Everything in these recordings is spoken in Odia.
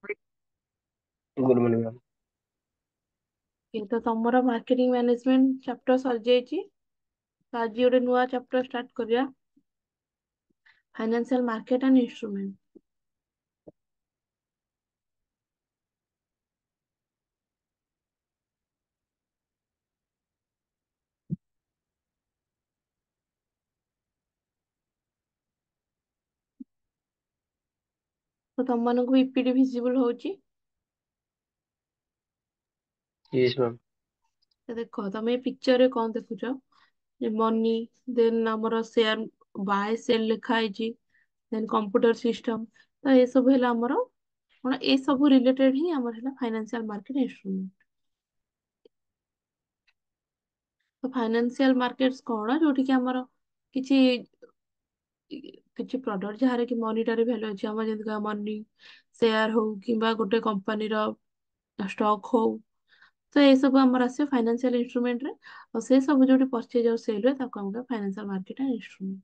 Good morning ma'am. ये तो तमरा मार्केटिंग मैनेजमेंट चैप्टर सर जाइए। तो आज गोटे नुआ चैप्टर स्टार्ट करिया। Financial market and instrument. तो तुम मानक ईपीडी विजिबल होची। Yes ma'am. तो देखो तुम ये पिक्चर रे कौन देखुछ। मनी, देन हमर शेयर बाय सेल लिखा है जी। Then computer system. तो ये सब है हमर कोन ए सब रिलेटेड ही हमर है फाइनेंशियल मार्केट इंस्ट्रूमेंट। तो फाइनेंशियल मार्केट्स कोन जोटी कि हमर किछि किछि प्रोडक्ट जहार कि मॉनिटरी वैल्यू अछि हम जेंति मनी शेयर हो किंबा गोटे कंपनी रो स्टॉक हो। तो ये सब हमर आसे फाइनेंशियल इंस्ट्रूमेंट रे और से सब जोटी परचेज और सेल रे ताको हम फाइनेंशियल मार्केट एंड इंस्ट्रूमेंट।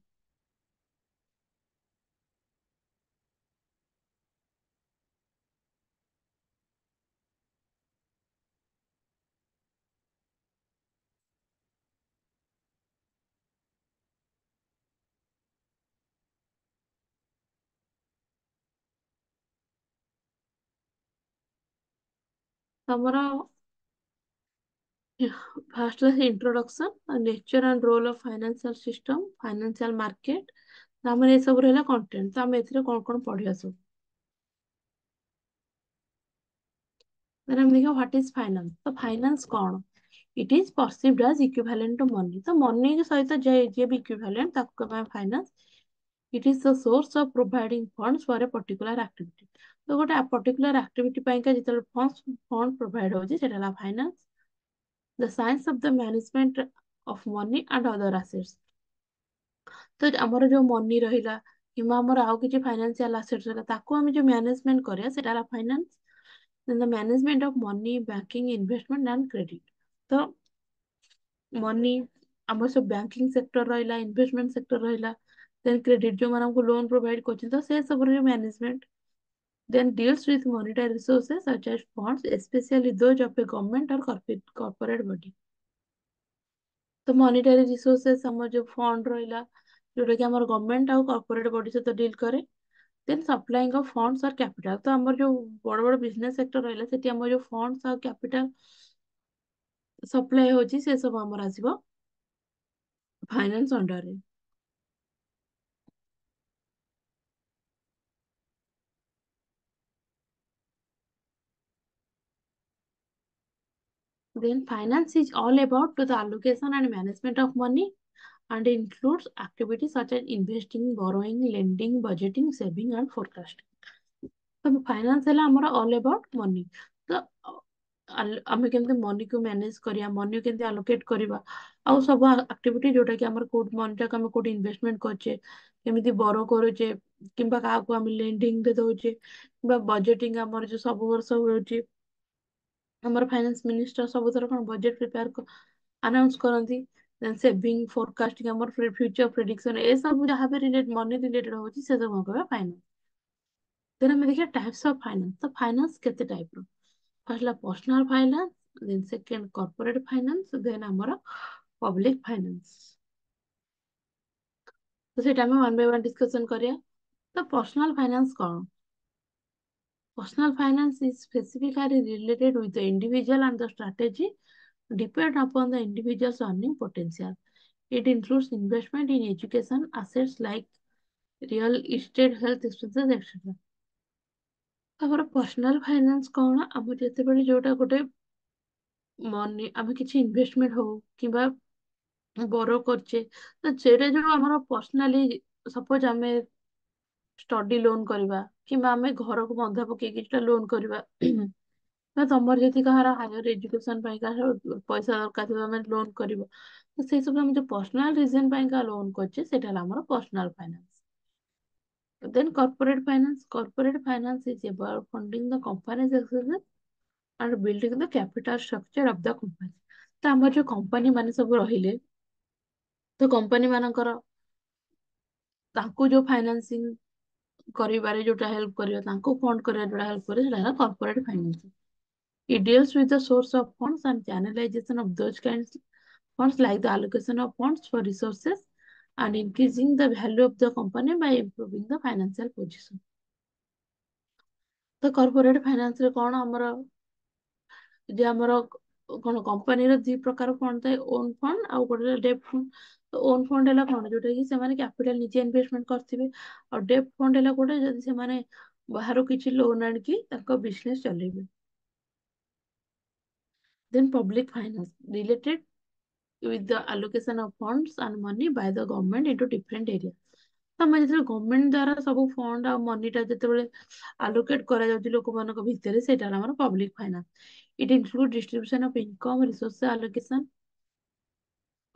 तमरा first introduction nature and role of financial system financial market. हमर ये सब रहला कंटेंट। तो हम एथिरे कोन कोन पढिया सब। देन हम देखा व्हाट इज फाइनेंस। तो फाइनेंस कौन। It is perceived as equivalent to money. तो मनी के सहित जे भी इक्विवेलेंट ताको कहबा finance. It is the source of providing funds for a particular activity. तो गोटे पर्टिकुलर एक्टिविटी ପାଇଁ का जितले फंड प्रोवाइड होची सेटा ला finance. The science of the management of money and other assets. तो हमर जो मनी रहिला किंबा हमर आउ किछि फाइनेंशियल एसेट्स रहिला ताको हम जो मैनेजमेंट करिया सेटा ला finance. Then the management of money banking investment and credit. तो मनी हमर सब बैंकिंग सेक्टर रहिला इन्वेस्टमेंट सेक्टर रहिला। देन क्रेडिट जो हमको लोन प्रोवाइड करछन तो से सब रे management. then deals with monetary resources such as funds, especially those of a government or corporate body। तो मॉनिटरी रिसोर्सेस हमर जो फंड रहिला जोटा कि हमर गवर्नमेंट और कॉर्पोरेट बॉडी से तो डील करे। देन सप्लाइंग ऑफ फंड्स और कैपिटल। तो हमर जो बड़ बड़ बिजनेस सेक्टर रहिला सेठी हमर जो फंड्स और कैपिटल सप्लाई होची से सब हमर आसीबो फाइनेंस अंडर रे। Then finance is all about to the allocation and management of money and includes activities such as investing, borrowing, lending, budgeting, saving and forecasting। तो फाइनेंस है हमारा ऑल अबाउट मनी। तो आमे केमते मनी को मैनेज करिया मनी केमते अलोकेट करिवा आउ सब एक्टिविटी जोटा कि हमर कोड मनी टाक हम कोड इन्वेस्टमेंट करछे केमिति बोरो करूचे किंबा काहा को हम लेंडिंग दे दोचे किंबा बजेटिंग हमर जो सब वर्ष होची। हमर फाइनेंस मिनिस्टर सब थर कोन बजेट प्रिपेयर अनाउंस करंती। देन सेविंग फोरकास्टिंग हमर फ्यूचर प्रेडिक्शन ए सब जहां पे रिलेट मनी रिलेटेड होची से सब कहबा फाइनेंस। देन हम देखिए टाइप्स ऑफ फाइनेंस। तो फाइनेंस केते टाइप रो। फर्स्ट ला personal finance. Then second corporate finance. Then हमर पब्लिक फाइनेंस। तो सेटा हम वन बाय वन डिस्कशन करिया। तो पर्सनल फाइनेंस कौन। Personal finance is specifically related with the individual and the strategy depend upon the individual's earning potential. It includes investment in education, assets like real estate, health expenses, etc. ଆମର पर्सनल फाइनेंस कौन हम ଯେତେବେଳେ जोटा गोटे मनी ଆମେ କିଛି इन्वेस्टमेंट हो किंबा बोरो करछे तो सेटा जो ଆମର पर्सनाली सपोज ଆମେ स्टडी लोन करवा किंबा ଆମେ ଘରକୁ ବନ୍ଧା ପକେଇକି କିଛିଟା लोन करवा ନା ତମର ଯଦି କାହାର ହାୟର ଏଜୁକେସନ ପାଇଁ କାହାର ପଇସା ଦରକାର ଥିବ ଆମେ ଲୋନ କରିବ ତ ସେଇ ସବୁ ଆମେ ଯୋଉ ପର୍ସନାଲ ରିଜନ ପାଇଁ କା ଲୋନ କରୁଛେ ସେଇଟା ହେଲା ଆମର personal finance. Then corporate finance is about funding the companies expenses and building the capital structure of the company. ତ ଆମର ଯୋଉ କମ୍ପାନୀ ମାନେ ସବୁ ରହିଲେ ତ କମ୍ପାନୀ ମାନଙ୍କର ତାଙ୍କୁ ଯୋଉ ଫାଇନାନ୍ସିଂ କରିବାରେ ଯୋଉଟା ହେଲ୍ପ କରିବ, ତାଙ୍କୁ ଫଣ୍ଡ କରିବା ଯୋଉଟା ହେଲ୍ପ କରିବ, ସେଟା ହେଲା corporate finance. It deals with the source of funds and channelization of those kinds funds, like the allocation of funds for resources and increasing the value of the company by improving the financial position. ତ କର୍ପୋରେଟ ଫାଇନାନ୍ସ ରେ କଣ ଆମର, ଯେ ଆମର କଣ କମ୍ପାନୀର ଦି ପ୍ରକାର ଫଣ୍ଡ ଥାଏ, ଓନ୍ ଫଣ୍ଡ ଆଉ ଗୋଟେ ଡେଟ୍ ଫଣ୍ଡ। ତ ଓନ୍ ଫଣ୍ଡ ହେଲା କଣ, ଯୋଉଟା କି ସେମାନେ କ୍ୟାପିଟାଲ ନିଜେ ଇନଭେଷ୍ଟମେଣ୍ଟ କରିଥିବେ। ଆଉ ଡେଟ୍ ଫଣ୍ଡ ହେଲା ଗୋଟେ, ଯଦି ସେମାନେ ବାହାରୁ କିଛି ଲୋନ ଆଣିକି ତାଙ୍କ ବିଜନେସ ଚଲେଇବେ। Then public finance related with the allocation of funds and money by the government into different areas. ତମେ ଯେତେବେଳେ ଗଭର୍ଣମେଣ୍ଟ ଦ୍ଵାରା ସବୁ ଫଣ୍ଡ ଆଉ ମନିଟା ଯେତେବେଳେ ଆଲୋକେଟ କରାଯାଉଛି ଲୋକମାନଙ୍କ ଭିତରେ, ସେଇଟା ହେଲା ଆମର public finance. It include distribution of income, resource allocation.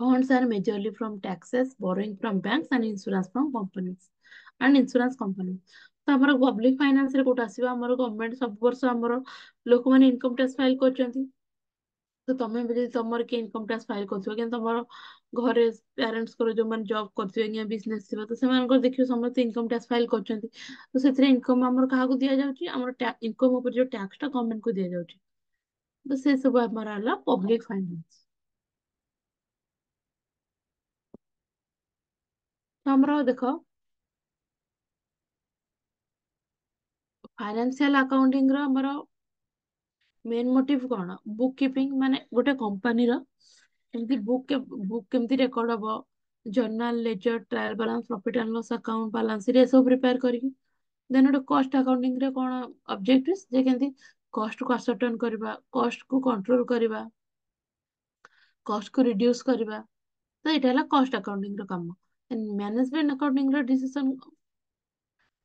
Funds are majorly from taxes, borrowing from banks and insurance from companies and insurance companies. ତ ଆମର ପବ୍ଲିକ ଫାଇନାନ୍ସ ରେ କୋଉଟା ଆସିବ, ଆମର ଗଭର୍ଣମେଣ୍ଟ ସବୁ ବର୍ଷ ଆମର ଲୋକମାନେ ଇନକମ ଟ୍ୟାକ୍ସ ଫାଇଲ କରୁଛନ୍ତି। ତ ତମେ ବି ଯଦି ତମର କିଏ ଇନକମ ଟ୍ୟାକ୍ସ ଫାଇଲ କରୁଥିବ, କିନ୍ତୁ ତମର ଘରେ ପ୍ୟାରେଣ୍ଟସଙ୍କର ଯୋଉମାନେ ଜବ୍ କରୁଥିବେ କି ବିଜନେସ ଥିବ, ତ ସେମାନଙ୍କର ଦେଖିବ ସମସ୍ତେ ଇନକମ ଟ୍ୟାକ୍ସ ଫାଇଲ କରୁଛନ୍ତି। ତ ସେଥିରେ ଇନକମ ଆମର କାହାକୁ ଦିଆଯାଉଛି, ଆମର ଇନକମ ଉପରେ ଯୋଉ ଟ୍ୟାକ୍ସ ଟା ଗଭର୍ଣମେଣ୍ଟ କୁ ଦିଆଯାଉଛି। ତ ସେ ସବୁ ଆମର ହେଲା ପବ୍ଲିକ ଫାଇନାନ୍ସ। ତ ଆମର ଦେଖ, ଫାଇନାନ୍ସିଆଲ ଆକାଉଣ୍ଟିଂ ର ଆମର ମେନ୍ ମୋଟିଭ କଣ, ବୁକ୍ କିପିଂ, ମାନେ ଗୋଟେ କମ୍ପାନୀର କେମିତି ବୁକ୍ କେମିତି ରେକର୍ଡ ହବ, journal, laser, trial balance, profit and loss account, balance sheet ଏସବୁ ପ୍ରିପେୟାର କରିକି। ଦେନ୍ ଗୋଟେ କଷ୍ଟ ଆକାଉଣ୍ଟିଂ ରେ କଣ ଅବଜେକ୍ଟିଭ, ଯେ କେମିତି କଷ୍ଟ କୁ ଆସର୍ଟନ କରିବା, କଷ୍ଟ କୁ କଣ୍ଟ୍ରୋଲ କରିବା, କଷ୍ଟ କୁ ରିଡ୍ୟୁସ କରିବା। ତ ଏଇଟା ହେଲା କଷ୍ଟ ଆକାଉଣ୍ଟିଂ ର କାମ। ମ୍ୟାନେଜମେଣ୍ଟ ଆକାଉଣ୍ଟିଂ ର ଡିସିସନ,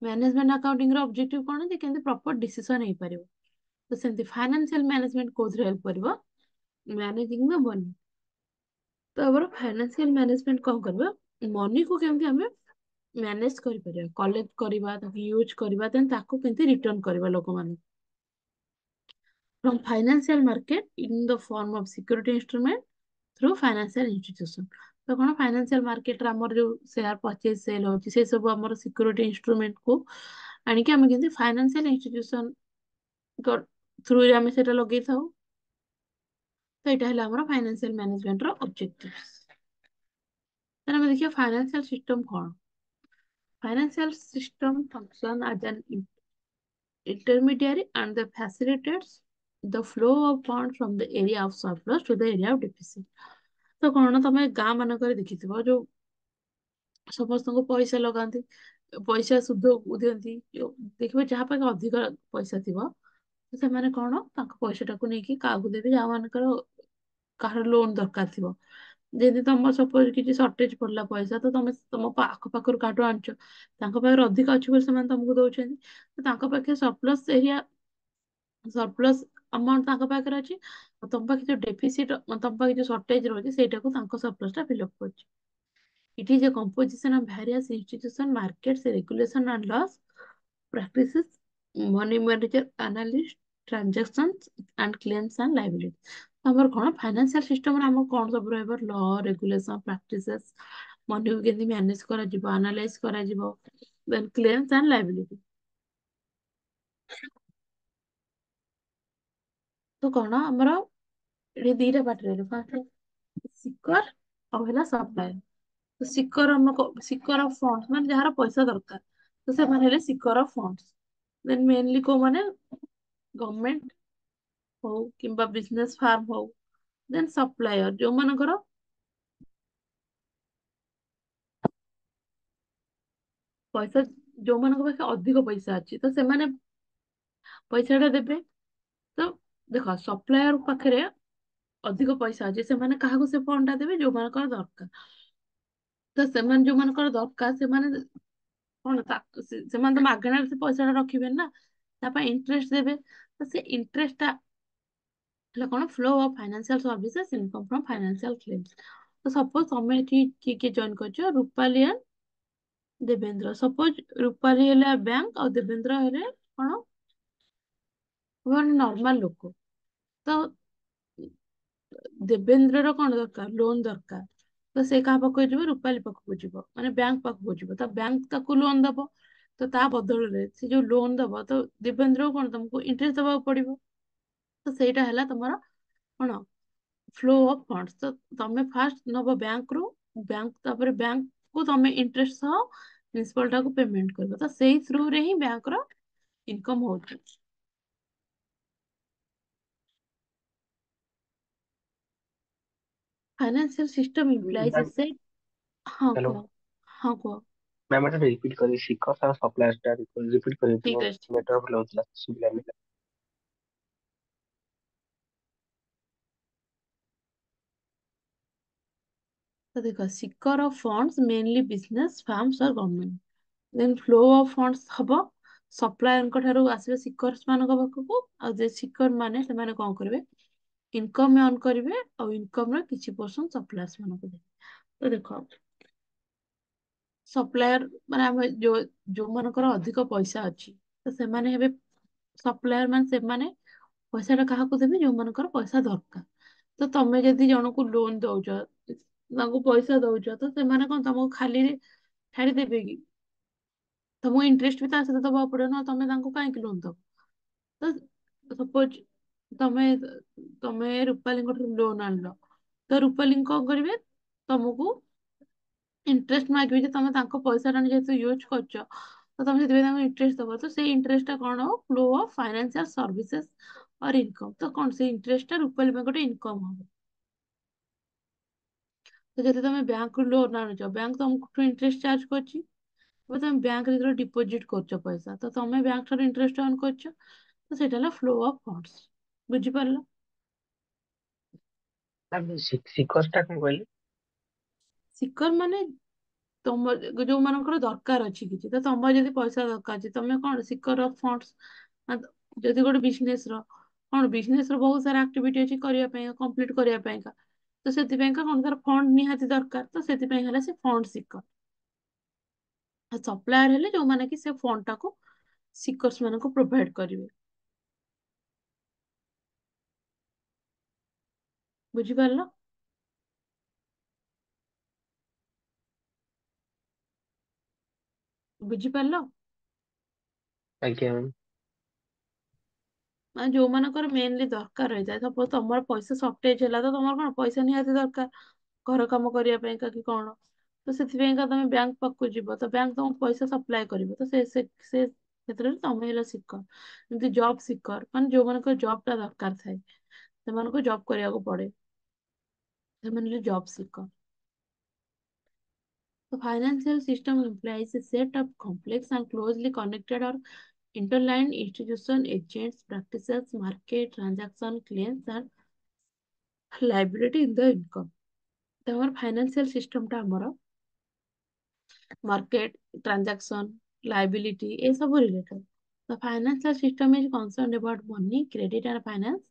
ମ୍ୟାନେଜମେଣ୍ଟ ଆକାଉଣ୍ଟିଂ ର ଅବଜେକ୍ଟିଭ କଣ, ଯେ କେମିତି ପ୍ରପର ଡିସିସନ ହେଇପାରିବ। ତ ସେମିତି ଫାଇନାନ୍ସିଆଲ ମ୍ୟାନେଜମେଣ୍ଟ କୋଉଥିରେ ହେଲ୍ପ କରିବ, ମ୍ୟାନେଜିଂ ଦ ମନି। ତ ଆମର ଫାଇନାନ୍ସିଆଲ ମ୍ୟାନେଜମେଣ୍ଟ କଣ କରିବ, ମନିକୁ କେମିତି ଆମେ ମ୍ୟାନେଜ କରିପାରିବା, କଲେକ୍ଟ କରିବା, ତାକୁ ୟୁଜ କରିବା, ଦେନ୍ ତାକୁ କେମିତି ରିଟର୍ନ କରିବା ଲୋକମାନଙ୍କୁ। From financial market in the form of security instrument through financial institution. ତ କଣ, ଫାଇନାନ୍ସିଆଲ ମାର୍କେଟରେ ଆମର ଯୋଉ ସେୟାର ପରଚେଜ ସେଲ ହଉଛି, ସେ ସବୁ ଆମର ସିକ୍ୟୁରିଟି ଇନଷ୍ଟ୍ରୁମେଣ୍ଟ କୁ ଆଣିକି ଆମେ କେମିତି ଫାଇନାନ୍ସିଆଲ ଇନଷ୍ଟିଟ୍ୟୁସନ ଥ୍ରୁରେ ଆମେ ସେଟା ଲଗେଇଥାଉ। ତ ଏଇଟା ହେଲା ଆମର ଫାଇନାନ୍ସିଆଲ ମ୍ୟାନେଜମେଣ୍ଟ ର ଅବଜେକ୍ଟିଭ। ତାହେଲେ ଆମେ ଦେଖିବା ଫାଇନାନ୍ସିଆଲ ସିଷ୍ଟମ କଣ। Financial system function as an intermediary and the facilitates the flow of funds from the area of surplus to the area of deficit. ତ କଣ, ତମେ ଗାଁ ମାନଙ୍କରେ ଦେଖିଥିବ, ଯୋଉ ସମସ୍ତଙ୍କୁ ପଇସା ଲଗାନ୍ତି, ପଇସା ସୁଧ ଦିଅନ୍ତି, ଦେଖିବ ଯାହା ପାଖେ ଅଧିକ ପଇସା ଥିବ, ସେମାନେ କଣ, ତାଙ୍କ ପଇସା ଟାକୁ ନେଇକି କାହାକୁ ଦେବେ, ଯାହା ମାନଙ୍କର କାହାର ଲୋନ ଦରକାର ଥିବ। ଯେମିତି ତମ ସପୋଜ କିଛି ସର୍ଟେଜ ପଡିଲା ପଇସା, ତ ତମେ ତମ ଆଖ ପାଖରୁ କାହାଠୁ ଆଣିଛ, ତାଙ୍କ ପାଖରେ ଅଧିକ ଅଛି ବୋଲି ସେମାନେ ତମକୁ ଦଉଛନ୍ତି। ତ ତାଙ୍କ ପାଖେ ସରପ୍ଲସ ଆମାଉଣ୍ଟ ତାଙ୍କ ପାଖରେ ଅଛି, ଆଉ ତମ ପାଖେ ଯୋଉ ଡେଫିସିଟ, ତମ ପାଖେ ଯୋଉ ସର୍ଟେଜ ରହୁଛି, ସେଇଟାକୁ ତାଙ୍କ ସରପ୍ଲସ ଟା ଫିଲଅପ କରୁଛି। It is a composition of various institution, markets, regulation and laws, practices, money manager, analyst, transactions and claims and liabilities. ଆମର କଣ, ଫାଇନାନ୍ସିଆଲ ସିଷ୍ଟମରେ ଆମର କଣ ସବୁ ରହିବ, ଲ, ରେଗୁଲେସନ, ପ୍ରାକ୍ଟିସେସ୍, ମନିକୁ କେମିତି ମ୍ୟାନେଜ କରାଯିବ, ଆନାଲାଇଜ କରାଯିବ, ଦେନ୍ କ୍ଲେମ୍ସ ଆଣ୍ଡ ଲାଇବିଲିଟି। ତ କଣ ଆମର ଏଠି ଦିଟା ପାର୍ଟ ରହିଲା, ଫାର୍ଷ୍ଟ ସିକର ଆଉ ହେଲା ସପ୍ଲାୟର। ତ ସିକର ଅଫ ଫଣ୍ଡ ମାନେ ଯାହାର ପଇସା ଦରକାର, ତ ସେମାନେ ହେଲେ seeker of fund. Then mainly କୋଉମାନେ, ଗଭର୍ଣମେଣ୍ଟ ହଉ କିମ୍ବା ବିଜନେସ ଫାର୍ମ ହଉ। ଦେନ୍ ସପ୍ଲାୟର, ଯୋଉମାନଙ୍କର ପଇସା, ଯୋଉମାନଙ୍କ ପାଖେ ଅଧିକ ପଇସା ଅଛି, ତ ସେମାନେ ପଇସା ଟା ଦେବେ। ତ ଦେଖ, ସପ୍ଲାୟର ପାଖରେ ଅଧିକ ପଇସା ଅଛି, ସେମାନେ କାହାକୁ ସେ ଫଣ୍ଡ ଟା ଦେବେ, ଯୋଉମାନଙ୍କର ଦରକାର। ତ ସେମାନେ ଯୋଉମାନଙ୍କର ଦରକାର, ସେମାନେ କଣ, ସେମାନେ ତ ମାଗଣାରେ ସେ ପଇସା ଟା ରଖିବେନି ନା, ତା ପାଇଁ ଇଣ୍ଟରେଷ୍ଟ ଦେବେ। ତ ସେ ଇଣ୍ଟରେଷ୍ଟ ଟା ହେଲା କଣ, flow of financial services, income from financial claims. ତ ସପୋଜ ତମେ ଏଠି କିଏ କିଏ ଜଏନ କରିଛ, ରୂପାଲି and ଦେବେନ୍ଦ୍ର। ସପୋଜ ରୂପାଲି ହେଲା ବ୍ୟାଙ୍କ ଆଉ ଦେବେନ୍ଦ୍ର ହେଲେ କଣ, ନର୍ମାଲ ଲୋକ। ତ ଦେବେନ୍ଦ୍ରର କଣ ଦରକାର, ଲୋନ ଦରକାର। ତ ସେ କାହା ପାଖକୁ ଯିବ, ରୂପାଲି ପାଖକୁ ଯିବ, ମାନେ ବ୍ୟାଙ୍କ ପାଖକୁ ଯିବ, ତ ବ୍ୟାଙ୍କ ତାକୁ ଲୋନ ଦବ। ତ ତା ବଦଳରେ ସେ ଯୋଉ ଲୋନ ଦବ ତ ଦିବ୍ୟେନ୍ଦ୍ରକୁ କଣ ତମକୁ ଇଣ୍ଟରେଷ୍ଟ ଦବାକୁ ପଡିବ। ତ ସେଇଟା ହେଲା ତମର କଣ ଫ୍ଲୋ ଅଫ ଫଣ୍ଡସ। ତ ତମେ ଫାଷ୍ଟ ନବ ବ୍ୟାଙ୍କରୁ, ବ୍ୟାଙ୍କ ତାପରେ ବ୍ୟାଙ୍କକୁ ତମେ ଇଣ୍ଟରେଷ୍ଟ ସହ ପ୍ରିନ୍ସିପାଲ ଟାକୁ ପେମେଣ୍ଟ କରିବ। ତ ସେଇ ଥ୍ରୁରେ ହିଁ ବ୍ୟାଙ୍କର ଇନକମ ହଉଛି। ଫାଇନାନ୍ସିଆଲ ସିଷ୍ଟମ ଇମ୍ପ୍ଲାଇଜ ଏ ସେଟ୍। ହଁ ହ୍ୟାଲୋ କୁହ। ହଁ କୁହ। ମ୍ୟାମ୍, ଏଟା ରିପିଟ୍ କରି ଶିଖ ଆଉ ସପ୍ଲାୟର ଟା ରିପିଟ୍ କରି ଠିକ ଟିକେ ଅଛି ଠିକ ଅଛି। ନେଟୱାର୍କ ଭଲ ହଉଥିଲା ଶୁଭିଲାନି। ତ ଦେଖ, seeker of funds mainly business firms or government. Then flow of funds ହବ ସପ୍ଲାୟରଙ୍କ ଠାରୁ ଆସିବେ ସିକର୍ସ ମାନଙ୍କ ପାଖକୁ। ଆଉ ଯେ ସିକର ମାନେ ସେମାନେ କଣ କରିବେ, ଇନକମ ଅନ୍ କରିବେ, ଆଉ ଇନକମ ର କିଛି ପରସେଣ୍ଟ ସପ୍ଲାୟର୍ସ ମାନଙ୍କୁ ଦେବେ। ତ ଦେଖ, ସପ୍ଲାୟର ମାନେ ଆମେ ଯୋଉମାନଙ୍କର ଅଧିକ ପଇସା ଅଛି ତ ସେମାନେ ହେବେ ସପ୍ଲାୟର। ମାନେ ସେମାନେ ପଇସା ଟା କାହାକୁ ଦେବେ, ଯୋଉମାନଙ୍କର ପଇସା ଦରକାର। ତ ତମେ ଯଦି ଜଣକୁ ଲୋନ ଦଉଛ, ତାଙ୍କୁ ପଇସା ଦଉଛ, ତ ସେମାନେ କଣ ତମକୁ ଖାଲିରେ ଛାଡିଦେବେ କି? ତମକୁ ଇଣ୍ଟରେଷ୍ଟ ବି ତା ସହିତ ଦବାକୁ ପଡିବ ନା, ତମେ ତାଙ୍କୁ କାହିଁକି ଲୋନ ଦବ? ତ ସପୋଜ ତମେ ତମେ ରୂପାলীଙ୍କ ଠାରୁ ଲୋନ ଆଣିଲ, ତ ରୂପାଲୀ କଣ କରିବେ, ତମକୁ ଇଣ୍ଟରେଷ୍ଟ ମାଗିବେ ଯେ ତମେ ତାଙ୍କ ପଇସା ଟା ଯେହେତୁ ୟୁଜ କରୁଛ, ତ ତମେ ସେଥିପାଇଁ ତାଙ୍କୁ ଇଣ୍ଟରେଷ୍ଟ ଦବ। ତ ସେଇ ଇଣ୍ଟରେଷ୍ଟ ଟା କଣ ହବ, flow of financial services or income. ତ କଣ ସେଇ ଇଣ୍ଟରେଷ୍ଟ ଟା ରୂପାলী ପାଇଁ ଗୋଟେ ଇନକମ ହବ। ତ ଯଦି ତମେ ବ୍ୟାଙ୍କରୁ ଲୋନ ଆଣୁଛ, ବ୍ୟାଙ୍କ ତମକୁ ଇଣ୍ଟରେଷ୍ଟ ଚାର୍ଜ କରୁଛି। ଏବେ ତମେ ବ୍ୟାଙ୍କରେ ଯେତେବେଳେ ଡିପୋଜିଟ କରୁଛ ପଇସା, ତ ତମେ ବ୍ୟାଙ୍କ ଠାରୁ ଇଣ୍ଟରେଷ୍ଟ ଅନ୍ କରୁଛ। ତ ସେଇଟା ହେଲା ଫ୍ଲୋ ଅଫ ଫଣ୍ଡସ। ବୁଝିପାରିଲ? ମ୍ୟାମ୍, ଶିଖର ଟା କଣ କହିଲେ? ସିକର ମାନେ ତମ ଯୋଉମାନଙ୍କର ଦରକାର ଅଛି କିଛି, ତ ତମର ଯଦି ପଇସା ଦରକାର ଅଛି, ତମେ କଣ ସିକର ଅଫ ଫଣ୍ଡସ। ଯଦି ଗୋଟେ ବିଜନେସ ର କଣ, ବିଜନେସ ର ବହୁତ ସାରା ଆକ୍ଟିଭିଟି ଅଛି କରିବା ପାଇଁ, କମ୍ପ୍ଲିଟ କରିବା ପାଇଁକା। ତ ସେଥିପାଇଁକା କଣ, ତାର ଫଣ୍ଡ ନିହାତି ଦରକାର। ତ ସେଥିପାଇଁ ହେଲା ସେ ଫଣ୍ଡ ସିକର। ଆଉ ସପ୍ଲାୟର ହେଲେ ଯୋଉମାନେ କି ସେ ଫଣ୍ଡ ଟାକୁ ସିକର୍ସ ମାନଙ୍କୁ ପ୍ରୋଭାଇଡ କରିବେ। ବୁଝିପାରିଲ? ବୁଝିପାରିଲ? ଆଜ୍ଞା ମ୍ୟାମ୍। ମାନେ ଯୋଉମାନଙ୍କର ମେନଲି ଦରକାର ରହିଥାଏ, ସପୋଜ ତମର ପଇସା ସର୍ଟେଜ ହେଲା, ତ ତମର କଣ ପଇସା ନିହାତି ଦରକାର ଘର କାମ କରିବା ପାଇଁକା କି କଣ। ତ ସେଥିପାଇଁକା ତମେ ବ୍ୟାଙ୍କ ପାଖକୁ ଯିବ, ତ ବ୍ୟାଙ୍କ ତମକୁ ପଇସା ସପ୍ଲାଏ କରିବ। ତ ସେ କ୍ଷେତ୍ରରେ ତମେ ହେଲା ସିକର। ଯେମିତି ଜବ ସିକର, ମାନେ ଯୋଉମାନଙ୍କର ଜବ ଟା ଦରକାର ଥାଏ, ସେମାନଙ୍କୁ ଜବ କରିବାକୁ ପଡେ, ସେମାନେ ହେଲେ job seeker. The financial system implies a set of complex and closely connected or interlined institution, agents, practices, market, transaction, claims, and liability in the income. तो हमारा फाइनेंशियल सिस्टम टा हमारा मार्केट, ट्रांजैक्शन, लाइबिलिटी ये सब related. The financial system is concerned about money, credit, and finance.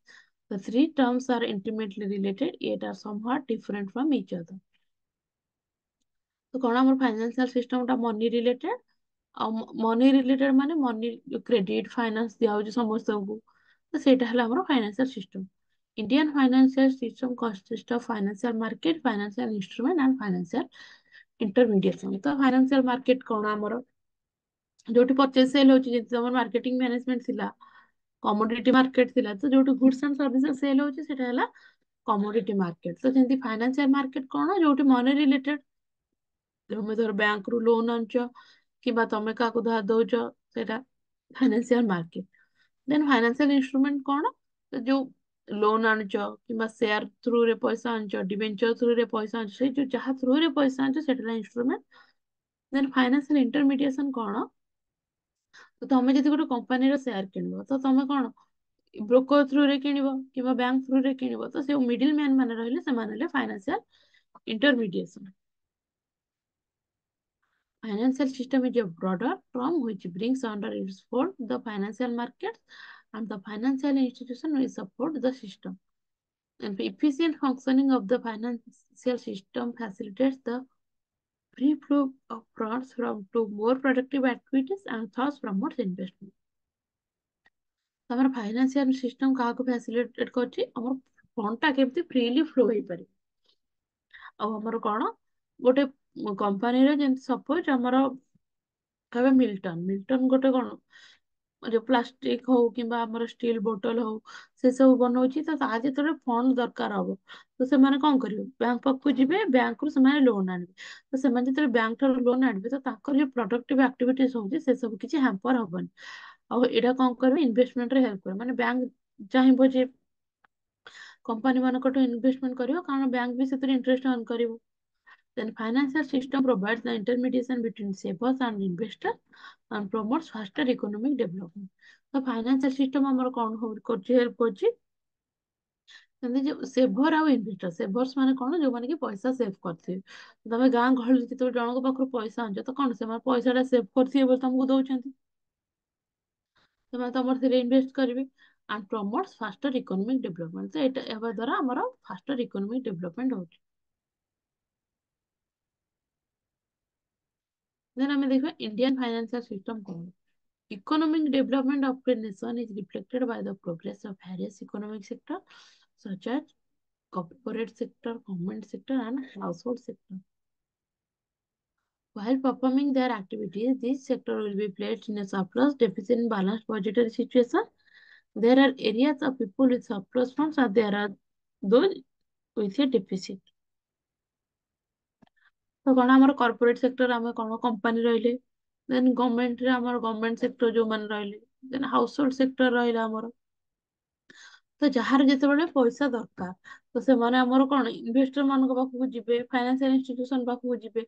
The three terms are intimately related, yet are somewhat different from each other. तो कौन हमारा फाइनेंशियल सिस्टम टा मनी रिलेटेड, ଆଉ ମନି ରିଲେଟେଡ ମାନେ ମନି କ୍ରେଡିଟ ଫାଇନାନ୍ସ ଦିଆହଉଛି ସମସ୍ତଙ୍କୁ। ତ ସେଇଟା ହେଲା ଆମର financial system. Indian financial system consist of financial market, financial instrument and financial intermediation. ତ ଫାଇନାନ୍ସିଆଲ ମାର୍କେଟ କଣ ଆମର, ଯୋଉଠି ପରଚେଜ ସେଲ ହଉଛି, ଯେମିତି ଆମର ମାର୍କେଟିଂ ମ୍ୟାନେଜମେଣ୍ଟ ଥିଲା, କମୋଡିଟି ମାର୍କେଟ ଥିଲା। ତ ଯୋଉଠି ଗୁଡସ୍ ଆଣ୍ଡ ସର୍ଭିସେସ ସେଲ ହଉଛି, ସେଟା ହେଲା କମୋଡିଟି ମାର୍କେଟ। ତ ଯେମିତି ଫାଇନାନ୍ସିଆଲ ମାର୍କେଟ କଣ, ଯୋଉଠି ମନି ରିଲେଟେଡ, ତମେ ଧର ବ୍ୟାଙ୍କରୁ ଲୋନ ଆଣୁଛ କିମ୍ବା ତମେ କାହାକୁ ଧାର ଦଉଛ, ସେଇଟା ଫାଇନାନ୍ସିଆଲ ମାର୍କେଟ। ଦେନ୍ ଫାଇନାନ୍ସିଆଲ ଇନଷ୍ଟ୍ରୁମେଣ୍ଟ କଣ, ତ ଯୋଉ ଲୋନ ଆଣୁଛ କିମ୍ବା ସେୟାର ଥ୍ରୁରେ ପଇସା ଆଣୁଛ, ଡିବେଞ୍ଚର ଥ୍ରୁରେ ପଇସା ଆଣୁଛ, ସେଇ ଯୋଉ ଯାହା ଥ୍ରୁରେ ପଇସା ଆଣୁଛ ସେଇଟା ହେଲା ଇନଷ୍ଟ୍ରୁମେଣ୍ଟ। ଦେନ୍ ଫାଇନାନ୍ସିଆଲ ଇଣ୍ଟରମିଡିଏସନ କଣ, ତ ତମେ ଯଦି ଗୋଟେ କମ୍ପାନୀର ସେୟାର କିଣିବ, ତ ତମେ କଣ ବ୍ରୋକର ଥ୍ରୁରେ କିଣିବ କିମ୍ବା ବ୍ୟାଙ୍କ ଥ୍ରୁରେ କିଣିବ। ତ ସେ ମିଡିଲ ମ୍ୟାନ ମାନେ ରହିଲେ, ସେମାନେ ହେଲେ financial ଇଣ୍ଟରମିଡିଏସନ. Financial system is a broader term which brings under its fold the financial markets and the financial institution which support the system. And the efficient functioning of the financial system facilitates the free flow of funds from to more productive activities and thus promotes investment. तो हमारा फाइनेंशियल सिस्टम काहाକୁ फैसिलिटेट करछि, हमर फंड टा केमति फ्रीली फ्लो होई पारे। ଆଉ ଆମର କଣ, ଗୋଟେ କମ୍ପାନୀର ଯେମିତି ସପୋଜ ଆମର କହିବେ ମିଲ୍ଟନ। ମିଲ୍ଟନ ଗୋଟେ କଣ, ଯୋଉ ପ୍ଲାଷ୍ଟିକ ହଉ କିମ୍ବା ଆମର ଷ୍ଟିଲ ବୋଟଲ ହଉ ସେ ସବୁ ବନଉଛି। ତ ତା ଯେତେବେଳେ ଫଣ୍ଡ ଦରକାର ହବ ତ ସେମାନେ କଣ କରିବେ, ବ୍ୟାଙ୍କ ପାଖକୁ ଯିବେ, ବ୍ୟାଙ୍କରୁ ସେମାନେ ଲୋନ ଆଣିବେ। ତ ସେମାନେ ଯେତେବେଳେ ବ୍ୟାଙ୍କ ଠାରୁ ଲୋନ ଆଣିବେ ତ ତାଙ୍କର ଯୋଉ ପ୍ରଡକ୍ଟିଭ ଆକ୍ଟିଭିଟିଜ ହଉଛି ସେ ସବୁ କିଛି ହ୍ୟାମ୍ପର ହବନି। ଆଉ ଏଇଟା କଣ କରିବେ, ଇନଭେଷ୍ଟମେଣ୍ଟରେ ହେଲ୍ପ କରିବ। ମାନେ ବ୍ୟାଙ୍କ ଚାହିଁବ ଯେ କମ୍ପାନୀ ମାନଙ୍କଠୁ ଇନଭେଷ୍ଟମେଣ୍ଟ କରିବ, କାରଣ ବ୍ୟାଙ୍କ ବି ସେଥିରେ ଇଣ୍ଟରେଷ୍ଟ ଅର୍ନ କରିବ। Then financial system provides the intermediation between savers and investors and promotes faster economic development। ତ ଫାଇନାନ୍ସିଆଲ ସିଷ୍ଟମ ଆମର କଣ କରୁଛି, ହେଲ୍ପ କରୁଛି। ସେମିତି ଯୋଉ ସେଭର ଆଉ ଇନଭେଷ୍ଟର, ସେଭର୍ସ ମାନେ କଣ, ଯୋଉମାନେ କି ପଇସା ସେଭ୍ କରିଥିବେ। ତମେ ଗାଁ ଗହଳିରେ ଯେତେବେଳେ ଜଣଙ୍କ ପାଖରୁ ପଇସା ଆଣୁଛ ତ କଣ, ସେମାନେ ପଇସା ଟା ସେଭ୍ କରିଥିବେ ବୋଲି ତମକୁ ଦଉଛନ୍ତି, ସେମାନେ ତମର ସେଥିରେ ଇନଭେଷ୍ଟ କରିବେ। And promotes faster economic development. ତ ଏଇଟା ହେବା ଦ୍ୱାରା ଆମର ଫାଷ୍ଟର ଇକୋନୋମିକ ଡେଭଲପମେଣ୍ଟ ହଉଛି। ଦେନ୍ ଆମେ ଦେଖିବା ଇଣ୍ଡିଆନ ଫାଇନାନ୍ସିଆଲ ସିଷ୍ଟମ କଣ। Economic development of a nation is reflected by the progress of various economic sectors such as corporate sector, government sector, and household sector. While performing their activities, this sector will be placed in a surplus, deficit, and balanced budgetary situation. There are areas of people with surplus funds, and there are those with a deficit. ତ କଣ ଆମର କର୍ପୋରେଟ ସେକ୍ଟର, ଆମେ କଣ କମ୍ପାନୀ ରହିଲେ, ଦେନ୍ ଗଭର୍ଣ୍ଣମେଣ୍ଟରେ ଆମର ଗଭର୍ଣ୍ଣମେଣ୍ଟ ସେକ୍ଟର ଯୋଉମାନେ ରହିଲେ, ଦେନ୍ ହାଉସ ହୋଲ୍ଡ ସେକ୍ଟର ରହିଲା ଆମର। ତ ଯାହାର ଯେତେବେଳେ ପଇସା ଦରକାର ତ ସେମାନେ ଆମର କଣ, ଇନଭେଷ୍ଟର ମାନଙ୍କ ପାଖକୁ ଯିବେ, ଫାଇନାନ୍ସିଆଲ ଇନଷ୍ଟିଟ୍ୟୁସନ ପାଖକୁ ଯିବେ।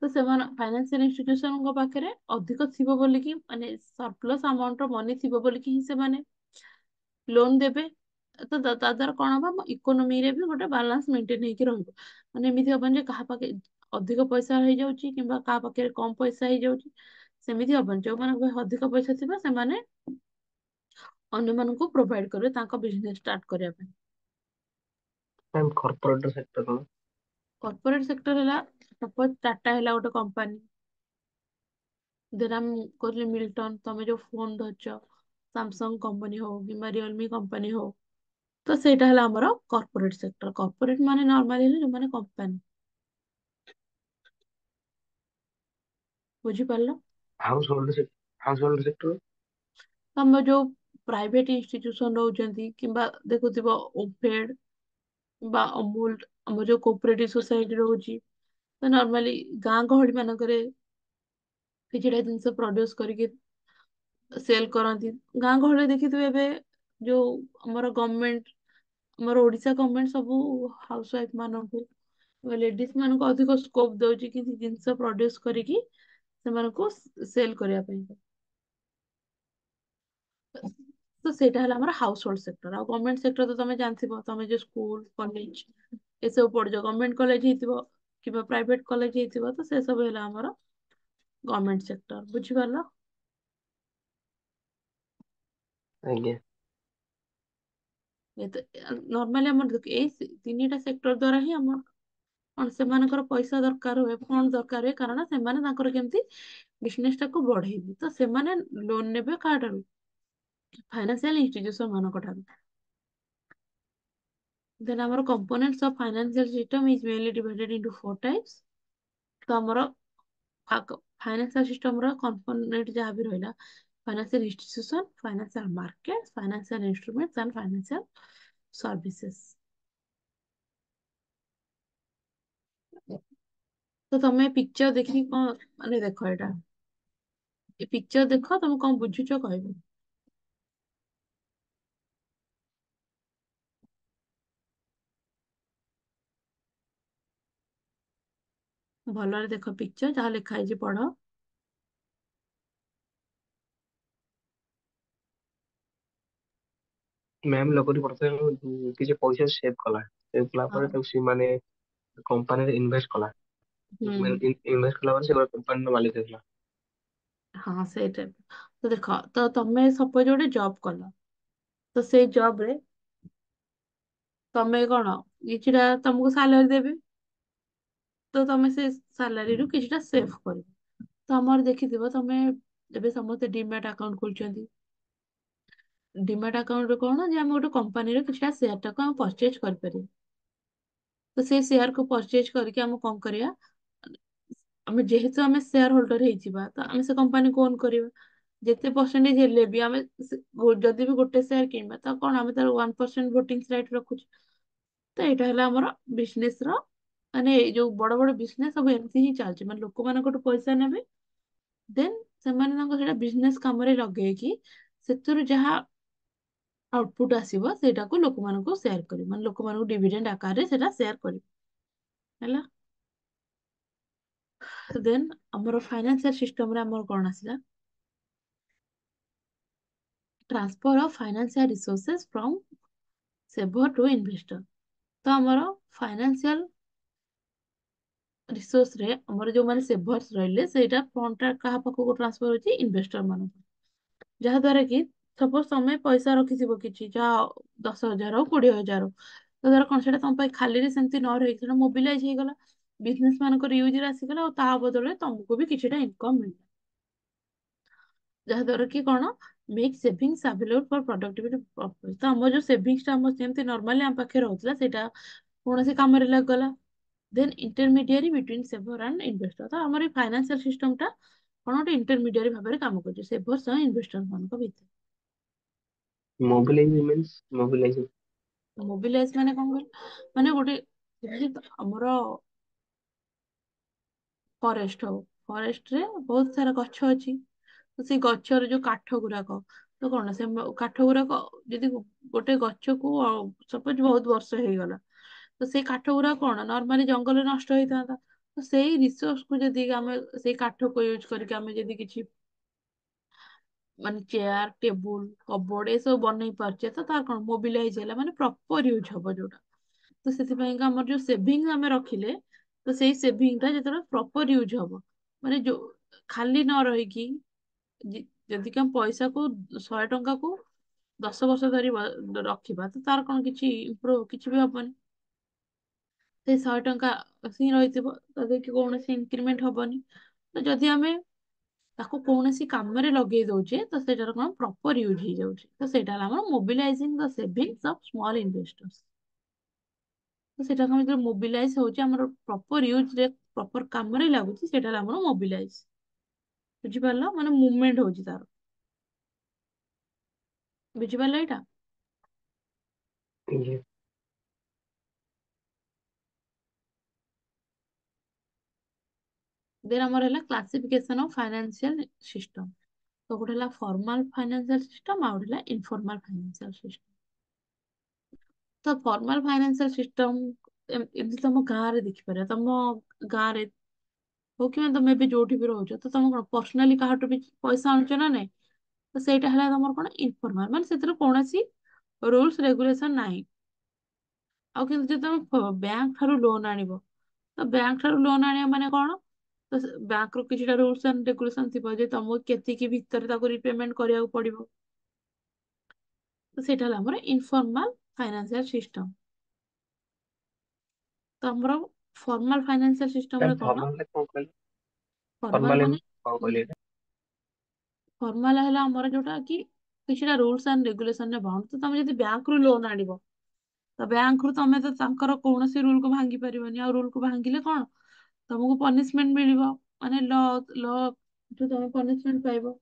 ତ ସେମାନେ ଫାଇନାନ୍ସିଆଲ ଇନଷ୍ଟିଟ୍ୟୁସନଙ୍କ ପାଖରେ ଅଧିକ ଥିବ ବୋଲିକି, ମାନେ ସରପ୍ଲସ ଆମାଉଣ୍ଟର ମନି ଥିବ ବୋଲିକି ହିଁ ସେମାନେ ଲୋନ ଦେବେ। ତ ତା ଦ୍ୱାରା କଣ ହବ, ଆମ ଇକୋନୋମିରେ ବି ଗୋଟେ ବାଲାନ୍ସ ମେଣ୍ଟେନ ହେଇକି ରହିବ। ମାନେ ଏମିତି ହବନି ଯେ କାହା ପାଖେ ଅଧିକ ପଇସା ହେଇଯାଉଛି କିମ୍ବା କାହା ପାଖରେ କମ ପଇସା ହେଇଯାଉଛି, ସେମିତି ହବନି। ଯୋଉମାନଙ୍କ ପାଖେ ଅଧିକ ପଇସା ଥିବ ସେମାନେ ଅନ୍ୟମାନଙ୍କୁ ପ୍ରୋଭାଇଡ କରିବେ ତାଙ୍କ ବିଜନେସ ଷ୍ଟାର୍ଟ କରିବା ପାଇଁ। ମ୍ୟାମ୍ କର୍ପୋରେଟ ସେକ୍ଟର କଣ? କର୍ପୋରେଟ ସେକ୍ଟର ହେଲା, ସପୋଜ ଟାଟା ହେଲା ଗୋଟେ କମ୍ପାନୀ, ଦେନ୍ ଆମେ କହିଲେ ମିଲ୍ଟନ, ତମେ ଯୋଉ ଫୋନ ଧରିଛ ସାମସଙ୍ଗ କମ୍ପାନୀ ହଉ କିମ୍ବା ରିଅଲମି କମ୍ପାନୀ ହଉ, ତ ସେଇଟା ହେଲା ଆମର କର୍ପୋରେଟ ସେକ୍ଟର। କର୍ପୋରେଟ ମାନେ ନର୍ମାଲି ହେଲେ ଯୋଉମାନେ କମ୍ପାନୀ, ବୁଝିପାରିଲ। House hold house hold sector. ତମ ଯୋଉ ପ୍ରାଇଭେଟ ଇନଷ୍ଟିଟ୍ୟୁସନ ରହୁଛନ୍ତି କିମ୍ବା ଦେଖୁଥିବ ଓମ୍ଫେଡ ବା ଅମୁଲ, ଆମର ଯୋଉ କୋଅପରେଟିଭ ସୋସାଇଟି ରହୁଛି, ତ ନର୍ମାଲି ଗାଁ ଗହଳି ମାନଙ୍କରେ କିଛିଟା ଜିନିଷ ପ୍ରଡ୍ୟୁସ କରିକି ସେଲ କରନ୍ତି। ଗାଁ ଗହଳିରେ ଦେଖିଥିବେ ଏବେ ଯୋଉ ଆମର ଗଭର୍ଣମେଣ୍ଟ, ଆମର ଓଡିଶା ଗଭର୍ଣମେଣ୍ଟ ସବୁ ହାଉସ ୱାଇଫ ମାନଙ୍କୁ, ଲେଡିଜ ମାନଙ୍କୁ ଅଧିକ ସ୍କୋପ ଦଉଛି କିଛି ଜିନିଷ ପ୍ରଡ୍ୟୁସ କରିକି ସେମାନଙ୍କୁ ସେଲ କରିବା ପାଇଁ। ତ ସେଇଟା ହେଲା ଆମର ହାଉସ ହୋଲ୍ଡ ସେକ୍ଟର। ଆଉ ଗଭର୍ଣମେଣ୍ଟ ସେକ୍ଟର ତ ତମେ ଜାଣିଥିବ, ତମେ ଯୋଉ ସ୍କୁଲ କଲେଜ ଏସବୁ ପଢିଛ, ଗଭର୍ଣମେଣ୍ଟ କଲେଜ ହେଇଥିବ କିମ୍ବା ପ୍ରାଇଭେଟ କଲେଜ ହେଇଥିବ, ତ ସେ ସବୁ ହେଲା ଆମର ଗଭର୍ଣମେଣ୍ଟ ସେକ୍ଟର। ବୁଝିପାରିଲ। ଆଜ୍ଞା। ନର୍ମାଲି ଆମର ଏଇ ତିନିଟା ସେକ୍ଟର ଦ୍ଵାରା ହିଁ ଆମର କଣ, ସେମାନଙ୍କର ପଇସା ଦରକାର ହୁଏ, ଫଣ୍ଡ ଦରକାର ହୁଏ, କାରଣ ସେମାନେ ତାଙ୍କର କେମିତି ବିଜନେସ ଟାକୁ ବଢେଇବେ। ତ ସେମାନେ ଲୋନ ନେବେ କାହାଠାରୁ, ଫାଇନାନ୍ସିଆଲ ଇନଷ୍ଟିଟ୍ୟୁସନ ମାନଙ୍କ ଠାରୁ। Then ଆମର components of financial system is mainly divided into four types। ତ ଆମର ଫାଇନାନ୍ସିଆଲ ସିଷ୍ଟମ ର କମ୍ପୋନେଣ୍ଟ ଯାହା ବି ରହିଲା, financial institution, financial market, financial instrument and financial services. ତ ତମେ ପିକ୍ଚର ଦେଖିକି କଣ ମାନେ, ଦେଖ ଏଇଟା, ଏ ପିକ୍ଚର ଦେଖ, ତମେ କଣ ବୁଝୁଛ କହିବ। ଭଲରେ ଦେଖ ପିକ୍ଚର, ଯାହା ଲେଖା ହେଇଛି ପଢ। ମ୍ୟାମ ଲୋକଟି ପ୍ରଥମେ କିଛି ପଇସା ସେଭ୍ କଲା, ସେଭ୍ କଲା ହଁ। ପରେ ତାକୁ ସେମାନେ କମ୍ପାନୀରେ ଇନଭେଷ୍ଟ କଲା। ହୁଁ। ଇନଭେଷ୍ଟ କଲା ପରେ ସେ ଗୋଟେ କମ୍ପାନୀର ମାଲିକ ହେଇଗଲା। ହଁ ସେଇଟା। ତ ଦେଖ, ତ ତମେ ସପୋଜ ଗୋଟେ ଜବ କଲ, ତ ସେଇ ଜବ ରେ ତମେ କଣ, କିଛିଟା ତମକୁ ସାଲାରୀ ଦେବେ, ତ ତମେ ସେ ସାଲାରୀରୁ କିଛିଟା ସେଭ କରିବ। ତ ଆମର ଦେଖିଥିବ, ତମେ ଏବେ ସମସ୍ତେ ଡିମାଟ ଆକାଉଣ୍ଟ ଖୋଲୁଛନ୍ତି। ଡିମାଟ ଆକାଉଣ୍ଟରେ କଣ, ଯେ ଆମେ ଗୋଟେ କମ୍ପାନୀର କିଛିଟା ସେୟାର ଟାକୁ ଆମେ ପରଚେଜ କରିପାରିବା। ତ ସେଇ ସେୟାରକୁ ପରଚେଜ କରିକି ଆମେ କଣ କରିବା, ଆମେ ଯେହେତୁ ଆମେ ସେୟାର ହୋଲ୍ଡର ହେଇଯିବା ତ ଆମେ ସେ କମ୍ପାନୀକୁ ଓନ୍ କରିବା। ଯେତେ ପରସେଣ୍ଟେଜ ହେଲେ ବି ଆମେ ଯଦି ବି ଗୋଟେ ସେୟାର କିଣିବା ତ କଣ ଆମେ ତାର 1% ଭୋଟିଂ ରାଇଟ୍ ରଖୁଛୁ। ତ ଏଇଟା ହେଲା ଆମର ବିଜନେସ ର, ମାନେ ଏଇ ଯୋଉ ବଡ ବଡ ବିଜନେସ ସବୁ ଏମିତି ହିଁ ଚାଲିଛି, ମାନେ ଲୋକମାନଙ୍କଠୁ ପଇସା ନେବେ, ଦେନ୍ ସେମାନେ ତାଙ୍କ ସେଇଟା ବିଜନେସ କାମରେ ଲଗେଇକି ସେଥିରୁ ଯାହା ଆଉଟପୁଟ ଆସିବ ସେଇଟାକୁ ଲୋକମାନଙ୍କୁ ସେୟାର କରିବେ, ମାନେ ଲୋକମାନଙ୍କୁ ଡିଭିଡେଣ୍ଡ ଆକାରରେ ସେଟା ସେୟାର କରିବେ ହେଲା। ଦେନ୍ ଆମର ଫାଇନାନ୍ସିଆଲ ସିଷ୍ଟମରେ ଆମର କଣ ଆସିଲା, transfer of financial resources from saver to investor. ତ ଆମର ଫାଇନାନ୍ସିଆଲ ରିସୋର୍ସ ରେ ଆମର ଯୋଉମାନେ ସେଭର୍ସ ରହିଲେ ସେଇଟା ଫଣ୍ଡ ଟା କାହା ପାଖକୁ ଟ୍ରାନ୍ସଫର ହଉଛି, ଇନଭେଷ୍ଟର ମାନଙ୍କୁ। ଯାହା ଦ୍ଵାରା କି ସପୋଜ ତମେ ପଇସା ରଖିଥିବ କିଛି, ଯାହା 10,000 ହଉ 20,000 ହଉ, ତ ଧର କଣ ସେଟା ତମ ପାଇଁ ଖାଲିରେ ସେମିତି ନ ରହିକି ସେଟା ମୋବିଲାଇଜ ହେଇଗଲା, ବିଜନେସ ମାନଙ୍କର ୟୁଜ ରେ ଆସିଗଲା, ଆଉ ତା ବଦଳରେ ତମକୁ ବି କିଛିଟା ଇନକମ ମିଳିଲା। ଯାହା ଦ୍ୱାରା କି କଣ, ମେକ୍ ସେଭିଙ୍ଗସ୍ ଆଭେଲେବଲ ଫର ପ୍ରଡକ୍ଟିଭିଟି ପର୍ପୋଜ। ତ ଆମର ଯୋଉ ସେଭିଙ୍ଗସ୍ ଟା ଆମର ଯେମିତି ନର୍ମାଲି ଆମ ପାଖରେ ରହୁଥିଲା ସେଇଟା କୌଣସି କାମରେ ଲାଗିଗଲା। ଦେନ୍ intermediary between saver and investor. ତ ଆମର ଏଇ ଫାଇନାନ୍ସିଆଲ ସିଷ୍ଟମ ଟା କଣ ଗୋଟେ ଇଣ୍ଟରମିଡିଆରୀ ଭାବରେ କାମ କରୁଛି ସେଭର ସହ ଇନଭେଷ୍ଟର ମାନଙ୍କ ଭିତରେ। ମୋବିଲାଇଜ ମିନ୍ସ ମୋବିଲାଇଜ। ମୋବିଲାଇଜ ମାନେ କଣ କହିଲ, ମାନେ ଗୋଟେ ଯେମିତି ଆମର ଫରେଷ୍ଟ ହଉ, ଫରେଷ୍ଟ ରେ ବହୁତ ସାରା ଗଛ ଅଛି, ତ ସେଇ ଗଛର ଯୋଉ କାଠ ଗୁଡାକ, ତ କଣ ସେ କାଠ ଗୁଡାକ ଯଦି ଗୋଟେ ଗଛକୁ ସପୋଜ ବହୁତ ବର୍ଷ ହେଇଗଲା, ତ ସେଇ କାଠ ଗୁଡାକ କଣ ନର୍ମାଲି ଜଙ୍ଗଲରେ ନଷ୍ଟ ହେଇଥାନ୍ତା। ତ ସେଇ ରିସୋର୍ସ କୁ ଯଦି ଆମେ ସେଇ କାଠକୁ ୟୁଜ କରିକି ଆମେ ଯଦି କିଛି ମାନେ ଚେୟାର ଟେବୁଲ କବୋର୍ଡ ଏସବୁ ବନେଇ ପାରୁଛେ, ତ ତାର କଣ ମୋବିଲାଇଜ ହେଲା, ମାନେ ପ୍ରପର ୟୁଜ ହବ ଯୋଉଟା। ତ ସେଥିପାଇଁ ଆମର ଯୋଉ ସେଭିଙ୍ଗ ଆମେ ରଖିଲେ, ତ ସେଇ ସେଭିଙ୍ଗ ଟା ଯେତେବେଳେ ପ୍ରପର ୟୁଜ ହବ, ମାନେ ଯୋଉ ଖାଲି ନ ରହିକି ଯଦି କି ଆମେ ପଇସା କୁ 100 ଟଙ୍କା କୁ 10 ବର୍ଷ ଧରି ରଖିବା, ତ ତାର କଣ କିଛି ଇମ୍ପ୍ରୁଭ କିଛି ବି ହବନି। ସେଇ 100 ଟଙ୍କା ହିଁ ରହିଥିବ, ତା ଦେହରେ କି କୌଣସି ଇନକ୍ରିମେଣ୍ଟ ହବନି। ତ ଯଦି ଆମେ ତାକୁ କୌଣସି କାମରେ ଲଗେଇ ଦଉଛେ, ତ ସେଇଟାର କଣ ପ୍ରପର ୟୁଜ ହେଇଯାଉଛି। ତ ସେଇଟା ହେଲା ଆମର ମୋବିଲାଇଜିଂ ଦ ସେଭିଙ୍ଗସ୍ ଅଫ ସ୍ମଲ ଇନଭେଷ୍ଟର୍ସ। ତ ସେଇଟା କଣ ଯେତେବେଳେ ମୋବିଲାଇଜ ହଉଛି ଆମର ପ୍ରପର ୟୁଜ ରେ, ପ୍ରପର କାମରେ ଲାଗୁଛି, ସେଇଟା ହେଲା ଆମର ମୋବିଲାଇଜ। ବୁଝିପାରିଲ, ମାନେ ମୁଭମେଣ୍ଟ ହଉଛି ତାର। ବୁଝିପାରିଲ ଏଇଟା। ଇଏ ଦେନ୍ ଆମର ହେଲା କ୍ଲାସିଫିକେସନ ଅଫ ଫାଇନାନ୍ସିଆଲ ସିଷ୍ଟମ। ତ ଗୋଟେ ହେଲା ଫର୍ମାଲ ଫାଇନାନ୍ସିଆଲ ସିଷ୍ଟମ, ଆଉ ଗୋଟେ ହେଲା ଇନଫର୍ମାଲ ଫାଇନାନ୍ସିଆଲ ସିଷ୍ଟମ। ତ ଫର୍ମାଲ ଫାଇନାନ୍ସିଆଲ ସିଷ୍ଟମ ଏମିତି ତମ ଗାଁରେ ଦେଖିପାରିବ, ତମ ଗାଁରେ ହଉ କିମ୍ବା ତମେ ଏବେ ଯୋଉଠି ବି ରହୁଛ, ତ ତମେ କଣ ପର୍ସନାଲି କାହାଠୁ ବି ପଇସା ଆଣୁଛ ନା ନାଇଁ। ତ ସେଇଟା ହେଲା ତମର କଣ ଇନଫର୍ମାଲ, ମାନେ ସେଥିରେ କୌଣସି ରୁଲସ ରେଗୁଲେସନ ନାହିଁ। ଆଉ କିନ୍ତୁ ଯଦି ତମେ ବ୍ୟାଙ୍କ ଠାରୁ ଲୋନ ଆଣିବ, ତ ବ୍ୟାଙ୍କ ଠାରୁ ଲୋନ ଆଣିବା ମାନେ କଣ, ତ ବ୍ୟାଙ୍କ ର କିଛିଟା ରୁଲସ ଆଣ୍ଡ ରେଗୁଲେସନ ଥିବ ଯେ ତମକୁ କେତିକି ଭିତରେ ତାକୁ ରିପେମେଣ୍ଟ କରିବାକୁ ପଡିବ। ତ ସେଇଟା ହେଲା ଆମର ଇନଫର୍ମାଲ ଫାଇନାନ୍ସିଆଲ ସିଷ୍ଟମ। ତ ଆମର ଫର୍ମାଲ ଫାଇନାନ୍ସିଆଲ ସିଷ୍ଟମ ରେ କଣ, ଫର୍ମାଲ କଣ କହିଲେ? ଫର୍ମାଲ ଫର୍ମାଲ ମାନେ କଣ କହିଲେ ଏଇଟା? ଫର୍ମାଲ ହେଲା ଆମର ଯୋଉଟା କି କିଛିଟା ରୁଲସ ଆଣ୍ଡ ରେଗୁଲେସନ ରେ ବାଉଣ୍ଡ। ତ ତମେ ଯଦି ବ୍ୟାଙ୍କ ରୁ ଲୋନ ଆଣିବ, ତ ବ୍ୟାଙ୍କ ରୁ ତମେ ତ ତାଙ୍କର କୌଣସି ରୁଲ କୁ ଭାଙ୍ଗି ପାରିବନି, ଆଉ ରୁଲ କୁ ଭାଙ୍ଗିଲେ କଣ ତମକୁ ପନିଶମେଣ୍ଟ ମିଳିବ, ମାନେ ଲ ଠୁ ତମେ ପନିଶମେଣ୍ଟ ପାଇବ।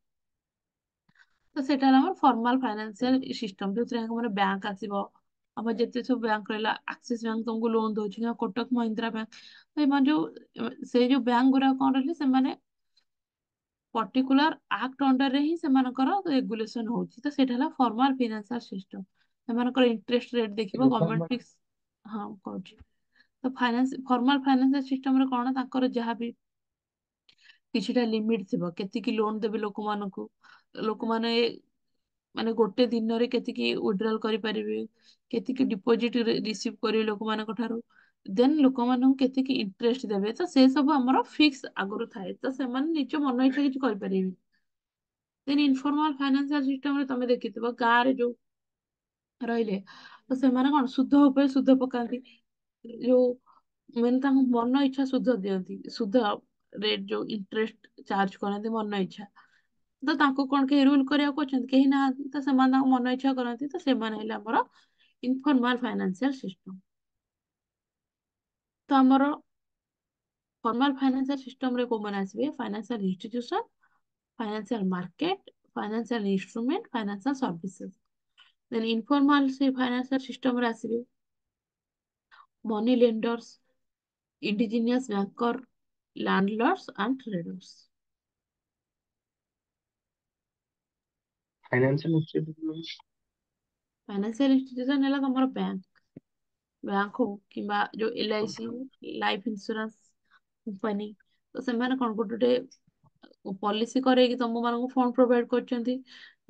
ତ ସେଇଟା ହେଲା ଆମର ଫର୍ମାଲ ଫାଇନାନ୍ସିଆଲ ସିଷ୍ଟମ, ଯୋଉଥିରେ ଆମର ବ୍ୟାଙ୍କ ଆସିବ। ଆମର ଯେତେ ସବୁ ବ୍ୟାଙ୍କ ରହିଲା, ଆକ୍ସିସ ବ୍ୟାଙ୍କ ତମକୁ ଲୋନ ଦଉଛି, ନା କୋଟକ ମହିନ୍ଦ୍ରା ବ୍ୟାଙ୍କ, ଏମାନେ ଯୋଉ ସେଇ ଯୋଉ ବ୍ୟାଙ୍କ ଗୁଡାକ କଣ ରହିଲେ, ସେମାନେ ପର୍ଟିକୁଲାର ଆକ୍ଟ ଅଣ୍ଡରରେ ହିଁ ସେମାନଙ୍କର ରେଗୁଲେସନ ହଉଛି। ତ ସେଇଟା ହେଲା ଫର୍ମାଲ ଫିନାନ୍ସିଆଲ ସିଷ୍ଟମ। ସେମାନଙ୍କର ଇଣ୍ଟରେଷ୍ଟ ରେଟ ଦେଖିବ ଇନଫର୍ମାଲ ଗଭର୍ଣମେଣ୍ଟ ଫିକ୍ସ। ହଁ କହୁଛି, ତ ଫାଇନାନ୍ସ ଫର୍ମାଲ ଫାଇନାନ୍ସିଆଲ ସିଷ୍ଟମରେ କଣ ତାଙ୍କର ଯାହାବି କିଛିଟା ଲିମିଟ ଥିବ, କେତିକି ଲୋନ ଦେବେ ଲୋକମାନଙ୍କୁ, ଲୋକମାନେ ମାନେ ଗୋଟେ ଦିନରେ କେତିକି ୱିଡ୍ରଲ୍ କରିପାରିବେ, କେତିକି ଡିପୋଜିଟ ରିସିଭ କରିବେ ଲୋକମାନଙ୍କ ଠାରୁ, ଦେନ ଲୋକମାନଙ୍କୁ କେତିକି ଇଣ୍ଟରେଷ୍ଟ ଦେବେ, ତ ସେ ସବୁ ଆମର ଫିକ୍ସ ଆଗରୁ ଥାଏ। ତ ସେମାନେ ନିଜ ମନ ଇଚ୍ଛା କିଛି କରିପାରିବେନି। ଦେନ ଇନଫର୍ମାଲ ଫାଇନାନ୍ସିଆଲ ସିଷ୍ଟମରେ ତମେ ଦେଖିଥିବ ଗାଁରେ ଯୋଉ ରହିଲେ, ତ ସେମାନେ କଣ ସୁଧ ଉପରେ ସୁଧ ପକାନ୍ତି, ଯୋଉ ମାନେ ତାଙ୍କ ମନ ଇଚ୍ଛା ସୁଧ ଦିଅନ୍ତି, ସୁଧ ରେଟ ଯୋଉ ଇଣ୍ଟରେଷ୍ଟ ଚାର୍ଜ କରନ୍ତି ମନ ଇଚ୍ଛା। ତ ତାଙ୍କୁ କଣ କେହି ରୁଲ କରିବାକୁ ଅଛନ୍ତି, କେହି ନାହାନ୍ତି। ତ ସେମାନେ ତାଙ୍କ ମନ ଇଚ୍ଛା କରନ୍ତି, ତ ସେମାନେ ହେଲେ ଆମର ଇନଫର୍ମାଲ ଫାଇନାନ୍ସିଆଲ ସିଷ୍ଟମ। ତ ଆମର ଫର୍ମାଲ ଫାଇନାନ୍ସିଆଲ ସିଷ୍ଟମ ରେ କୋଉମାନେ ଆସିବେ? Financial institution, financial market, financial instrument, financial services. Then informal ସେ ଫାଇନାନ୍ସିଆଲ ସିଷ୍ଟମ ରେ ଆସିବେ money lenders, indigenous banker, landlords and traders. Financial institute financial institution ହେଲା ତମର ବ୍ୟାଙ୍କ ହଉ କିମ୍ବା ଯୋଉ LIC ଲାଇଫ ଇନ୍ସୁରାନ୍ସ କମ୍ପାନୀ, ତ ସେମାନେ କଣ ଗୋଟେ ପଲିସି କରେଇକି ତମ ମାନଙ୍କୁ ଫଣ୍ଡ ପ୍ରୋଭାଇଡ କରୁଛନ୍ତି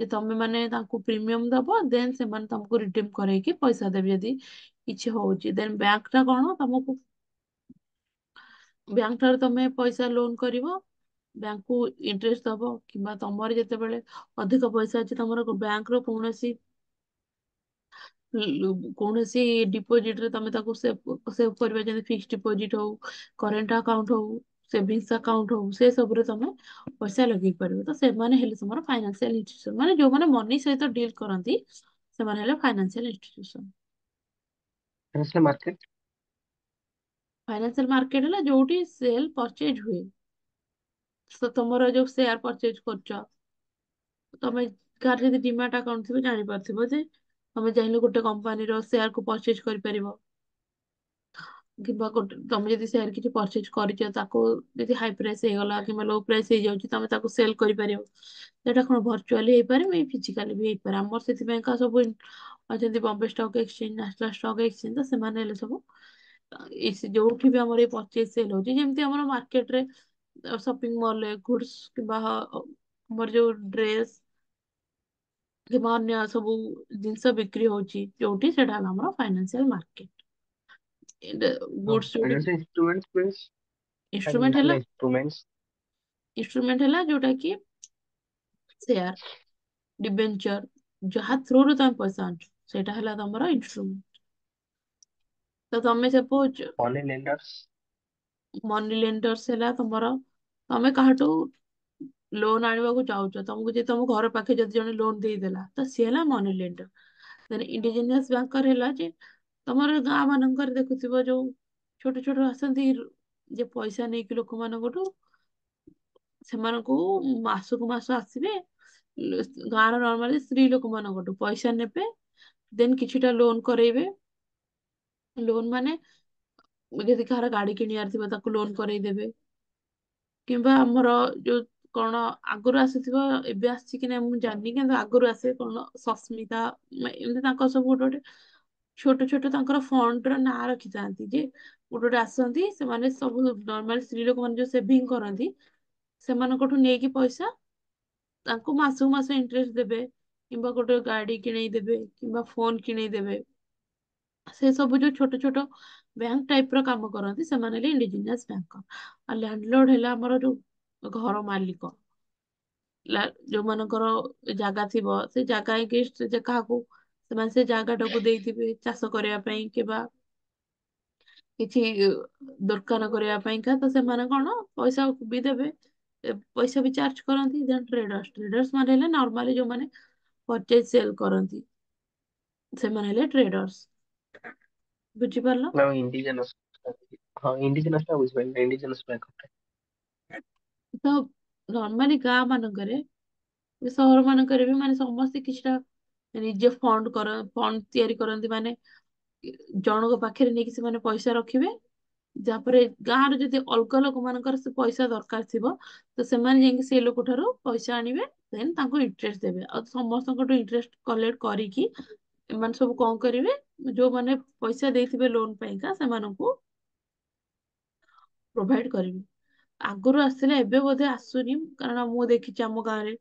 ଯେ ତମେ ମାନେ ତାଙ୍କୁ ପ୍ରିମିୟମ ଦବ, ଦେନ୍ ସେମାନେ ତମକୁ ରିଡିମ୍ କରେଇକି ପଇସା ଦେବେ ଯଦି କିଛି ହଉଛି। ଦେନ୍ ବ୍ୟାଙ୍କ ଟା କଣ ତମକୁ, ବ୍ୟାଙ୍କ ଠାରୁ ତମେ ପଇସା ଲୋନ କରିବ, ବ୍ୟାଙ୍କକୁ ଇଣ୍ଟରେଷ୍ଟ ଦବ, କିମ୍ବା ତମର ଯେତେବେଳେ ଅଧିକ ପଇସା ଅଛି ତମର ବ୍ୟାଙ୍କର କୌଣସି ଡିପୋଜିଟ ରେ ତମେ ତାକୁ ସେଭ୍ କରିବା, ଯେମିତି ଫିକ୍ସ ଡିପୋଜିଟ ହଉ, କରେଣ୍ଟ ଆକାଉଣ୍ଟ ହଉ, ସେଭିଙ୍ଗସ ଆକାଉଣ୍ଟ ହଉ, ସେ ସବୁରେ ତମେ ପଇସା ଲଗେଇ ପାରିବ। ତ ସେମାନେ ହେଲେ ତମର ଫାଇନାନ୍ସିଆଲ ଇନଷ୍ଟିଟ୍ୟୁସନ, ମାନେ ଯୋଉମାନେ ମନି ସହିତ ଡିଲ୍ କରନ୍ତି ସେମାନେ ହେଲେ financial institution. Financial market financial market ହେଲା ଯୋଉଠି ସେଲ୍ ପରଚେଜ ହୁଏ। ତ ତମର ଯୋଉ ସେୟାର ପରଚେଜ କରୁଛ, ତମେ କାହାର ଯଦି ଡିମାଟ ଆକାଉଣ୍ଟ ଥିବ ଜାଣିପାରୁଥିବ ଯେ ତମେ ଚାହିଁଲେ ଗୋଟେ କମ୍ପାନୀର ସେୟାର କୁ ପରଚେଜ କରିପାରିବ, କିମ୍ବା ଗୋଟେ ତମେ ଯଦି ସେୟାର କିଛି ପରଚେଜ କରିଛ ତାକୁ ଯଦି ହାଇ ପ୍ରାଇସ୍ ହେଇଗଲା କିମ୍ବା ଲୋ ପ୍ରାଇସ୍ ହେଇଯାଉଛି ତମେ ତାକୁ ସେଲ୍ କରିପାରିବ। ସେଟା କଣ ଭର୍ଚୁଆଲି ହେଇପାରେ, ଫିଜିକାଲି ବି ହେଇପାରେ। ଆମର ସେଥିପାଇଁ ସବୁ ଅଛନ୍ତି Bombay stock exchange, national stock exchange, ତ ସେମାନେ ହେଲେ ସବୁ ଯୋଉଠି ବି ଆମର ଏଇ ପରଚେଜ ସେଲ୍ ହଉଛି, ଯେମିତି ଆମର ମାର୍କେଟରେ ସପିଂ ମଲରେ ଗୁଡ୍ସ କିମ୍ବା ଆମର ଯୋଉ ଡ୍ରେସ କିମ୍ବା ଅନ୍ୟ ସବୁ ଜିନିଷ ବିକ୍ରି ହଉଛି ଯୋଉଠି, ସେଟା ହେଲା ଆମର ଫାଇନାନ୍ସିଆଲ ମାର୍କେଟ। ଗୁଡ୍ସ ଯୋଉଠି, financial instruments means instrument financial ହେଲା, इंस्ट्रूमेंट्स ଇନଷ୍ଟ୍ରୁମେଣ୍ଟ ହେଲା ଯୋଉଟା କି ସେୟାର, ଡିବେଞ୍ଚର, ଯାହା ଥ୍ରୁରୁ ତମେ ପଇସା ଆଣୁଛ ସେଇଟା ହେଲା ତମର ଇନଷ୍ଟ୍ରୁମେଣ୍ଟ। ତ ତମେ ସପୋଜ मनी लेंडर्स ମନି ଲେଣ୍ଡର୍ସ ହେଲା ତମର, ତମେ କାହାଠୁ ଲୋନ ଆଣିବାକୁ ଚାହୁଁଛ, ତମକୁ ଯଦି ତମ ଘର ପାଖେ ଯଦି ଜଣେ ଲୋନ ଦେଇଦେଲା ତ ସିଏ ହେଲା ମନି ଲେଣ୍ଡର। ଦେନ୍ ଇଣ୍ଡିଜିନିୟସ ବ୍ୟାଙ୍କର ହେଲା ଯେ ତମର ଗାଁ ମାନଙ୍କରେ ଦେଖୁଥିବ ଯୋଉ ଛୋଟ ଛୋଟ ଆସନ୍ତି ଯେ ପଇସା ନେଇକି ଲୋକମାନଙ୍କଠୁ, ସେମାନଙ୍କୁ ମାସକୁ ମାସ ଆସିବେ, ଗାଁର ନର୍ମାଲି ସ୍ତ୍ରୀ ଲୋକମାନଙ୍କଠୁ ପଇସା ନେବେ, ଦେନ୍ କିଛିଟା ଲୋନ କରେଇବେ। ଲୋନ ମାନେ ଯଦି କାହାର ଗାଡି କିଣିବାର ଥିବ ତାକୁ ଲୋନ କରେଇଦେବେ, କିମ୍ବା ଆମର ଯୋଉ କଣ ଆଗରୁ ଆସିଥିବ, ଏବେ ଆସିଛି କି ନାଇଁ ମୁଁ ଜାଣିନି, କିନ୍ତୁ ଆଗରୁ ଆସେ କଣ ସସ୍ମିତା, ଏମିତି ତାଙ୍କ ସବୁ ଗୋଟେ ଗୋଟେ ଛୋଟ ଛୋଟ ତାଙ୍କର ଫଣ୍ଡ ର ନାଁ ରଖିଥାନ୍ତି ଯେ ଗୋଟେ ଗୋଟେ ଆସନ୍ତି, ସେମାନେ ସବୁ ନର୍ମାଲ ସ୍ତ୍ରୀ ଲୋକମାନେ ଯୋଉ ସେଭିଙ୍ଗ କରନ୍ତି ସେମାନଙ୍କଠୁ ନେଇକି ପଇସା ତାଙ୍କୁ ମାସକୁ ମାସ ଇଣ୍ଟରେଷ୍ଟ ଦେବେ, କିମ୍ବା ଗୋଟେ ଗାଡି କିଣେଇ ଦେବେ, କିମ୍ବା ଫୋନ କିଣେଇ ଦେବେ। ସେ ସବୁ ଯୋଉ ଛୋଟ ଛୋଟ ବ୍ୟାଙ୍କ ଟାଇପ ର କାମ କରନ୍ତି ସେମାନେ ହେଲେ ଇଣ୍ଡିଜିନିୟସ ବ୍ୟାଙ୍କର। ଆଉ ଲ୍ୟାଣ୍ଡଲର୍ଡ ହେଲା ଆମର ଯୋଉ ଘର ମାଲିକ, ଯୋଉମାନଙ୍କର ଜାଗା ଥିବ, ସେ ଜାଗା ଏଗେନ୍ଷ୍ଟ ଯେ କାହାକୁ ସେମାନେ ସେ ଜାଗା ଟାକୁ ଦେଇଥିବେ ଚାଷ କରିବା ପାଇଁ କିମ୍ବା କିଛି ଦୋକାନ କରିବା ପାଇଁକା, ତ ସେମାନେ କଣ ପଇସା ବି ଦେବେ, ପଇସା ବି ଚାର୍ଜ କରନ୍ତି। ଦେନ୍ ଟ୍ରେଡର୍ସ, ଟ୍ରେଡର୍ସ ମାନେ ହେଲେ ନର୍ମାଲି ଯୋଉମାନେ ପରଚେଜ ସେଲ କରନ୍ତି ସେମାନେ ହେଲେ ଟ୍ରେଡର୍ସ। ବୁଝିପାରିଲ? मतलब इंडिजिनस हाँ इंडिजिनस ଟା ବୁଝିପାରିଲି इंडिजिनस ବ୍ୟାଙ୍କ ତ ନର୍ମାଲି ଗାଁ ମାନଙ୍କରେ, ସହର ମାନଙ୍କରେ ବି ମାନେ ସମସ୍ତେ କିଛିଟା ନିଜେ ଫଣ୍ଡ ତିଆରି କରନ୍ତି, ମାନେ ଜଣଙ୍କ ପାଖରେ ନେଇକି ସେମାନେ ପଇସା ରଖିବେ, ଯାହାପରେ ଗାଁରେ ଯଦି ଅଲଗା ଲୋକ ମାନଙ୍କର ସେ ପଇସା ଦରକାର ଥିବ ତ ସେମାନେ ଯାଇକି ସେ ଲୋକ ଠାରୁ ପଇସା ଆଣିବେ, ଦେନ୍ ତାଙ୍କୁ ଇଣ୍ଟରେଷ୍ଟ ଦେବେ। ଆଉ ସମସ୍ତଙ୍କଠୁ ଇଣ୍ଟରେଷ୍ଟ କଲେକ୍ଟ କରିକି ଏମାନେ ସବୁ କଣ କରିବେ, ଯୋଉମାନେ ପଇସା ଦେଇଥିବେ ଲୋନ ପାଇଁକା ସେମାନଙ୍କୁ ପ୍ରୋଭାଇଡ କରିବେ। ଆଗରୁ ଆସିଥିଲା, ଏବେ ବୋଧେ ଆସୁନି, କାରଣ ମୁଁ ଦେଖିଛି ଆମ ଗାଁରେ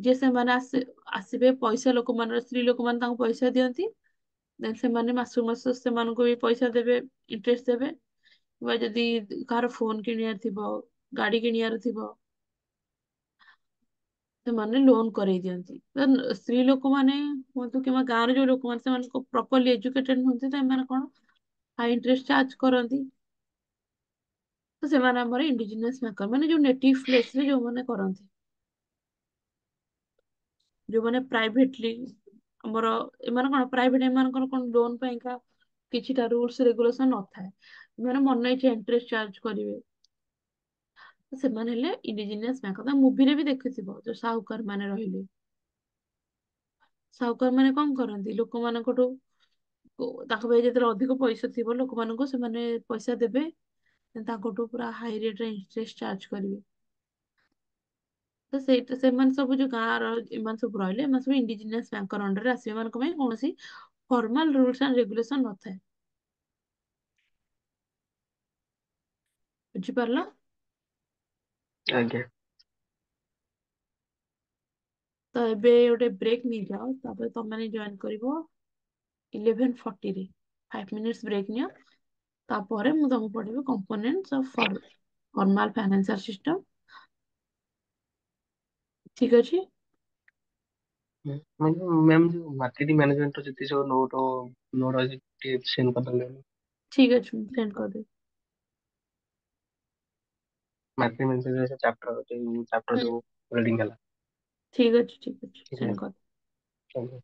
ଯେ ସେମାନେ ଆସିବେ ପଇସା, ଲୋକମାନଙ୍କର ସ୍ତ୍ରୀ ଲୋକମାନେ ତାଙ୍କୁ ପଇସା ଦିଅନ୍ତି, ଦେନ୍ ସେମାନେ ମାସକୁ ମାସ ସେମାନଙ୍କୁ ବି ପଇସା ଦେବେ, ଇଣ୍ଟରେଷ୍ଟ ଦେବେ। ବା ଯଦି କାହାର ଫୋନ କିଣିବାର ଥିବ, ଗାଡି କିଣିବାର ଥିବ, ସେମାନେ ଲୋନ କରେଇ ଦିଅନ୍ତି। ସ୍ତ୍ରୀ ଲୋକମାନେ ହୁଅନ୍ତୁ କିମ୍ବା ଗାଁରେ ଯୋଉ ଲୋକମାନେ ସେମାନେ ପ୍ରପରଲି ଏଜୁକେଟେଡ ନୁହନ୍ତି, ତ ଏମାନେ କଣ ହାଇ ଇଣ୍ଟରେଷ୍ଟ ଚାର୍ଜ କରନ୍ତି। ତ ସେମାନେ ଆମର ଇଣ୍ଡିଜିନିୟସ ବ୍ୟାଙ୍କର, ମାନେ ଯୋଉ ନେଟିଭ ପ୍ଲେସ ରେ ଯୋଉମାନେ କରନ୍ତି, ଯୋଉମାନେ ପ୍ରାଇଭେଟଲି ଆମର, ଏମାନେ କଣ ପ୍ରାଇଭେଟ, ଏମାନଙ୍କର କଣ ଲୋନ ପାଇଁକା କିଛିଟା ରୁଲସ ରେଗୁଲେସନ ନଥାଏ, ଏମାନେ ମନ ଇଚ୍ଛା ଇଣ୍ଟରେଷ୍ଟ ଚାର୍ଜ କରିବେ। ସେମାନେ ହେଲେ ଇଣ୍ଡିଜିନିୟସ ବ୍ୟାଙ୍କର। ତା ମୁଭିରେ ବି ଦେଖିଥିବ ଯୋଉ ସାହୁକାର ମାନେ ରହିଲେ। ସାହୁକାର ମାନେ କଣ କରନ୍ତି, ଲୋକମାନଙ୍କଠୁ ତାଙ୍କ ପାଖରେ ଯେତେବେଳେ ଅଧିକ ପଇସା ଥିବ ଲୋକମାନଙ୍କୁ ସେମାନେ ପଇସା ଦେବେ, ତାଙ୍କଠୁ ପୁରା ହାଇ ରେଟରେ ଇଣ୍ଟରେଷ୍ଟ ଚାର୍ଜ କରିବେ। ତ ସେଇଟା ସେମାନେ ସବୁ ଯୋଉ ଗାଁର ଏମାନେ ସବୁ ରହିଲେ, ଏମାନେ ସବୁ ଇଣ୍ଡିଜିନିୟସ ବ୍ୟାଙ୍କର ଅଣ୍ଡରରେ ଆସିବେ। ଏମାନଙ୍କ ପାଇଁ କୌଣସି ଫର୍ମାଲ ରୁଲସ ଆଣ୍ଡ ରେଗୁଲେସନ ନଥାଏ। ବୁଝିପାରିଲ? ଆଜ୍ଞା। ତ ଏବେ ଗୋଟେ ବ୍ରେକ୍ ନେଇଯାଅ, ତାପରେ ତମେ ଜଏନ କରିବ 11:40 ରେ। 5 minutes ବ୍ରେକ୍ ନିଅ, ତାପରେ ମୁଁ ତମକୁ ପଢେଇବି components of formal financial system. ଠିକ ଅଛି? ମ୍ୟାମ୍ ଯୋଉ ମାର୍କେଟିଂ ମ୍ୟାନେଜମେଣ୍ଟ ଯେତିକି ସବୁ ନୋଟ ଅଛି ଟିକେ ସେଣ୍ଡ କରିଦେଲେ। ଠିକ ଅଛି, ମୁଁ ସେଣ୍ଡ କରିଦେବି। ମାର୍କେଟିଂ ମ୍ୟାନେଜମେଣ୍ଟ ଚାପ୍ଟର ହୁଁ, ଯୋଉ ରିଡିଂ ହେଲା। ଠିକ ଅଛି, ଠିକ ଅଛି, ଠିକ୍ ସେଣ୍ଡ ଅଛି। କରିଦେବି। ଚାଲୁ।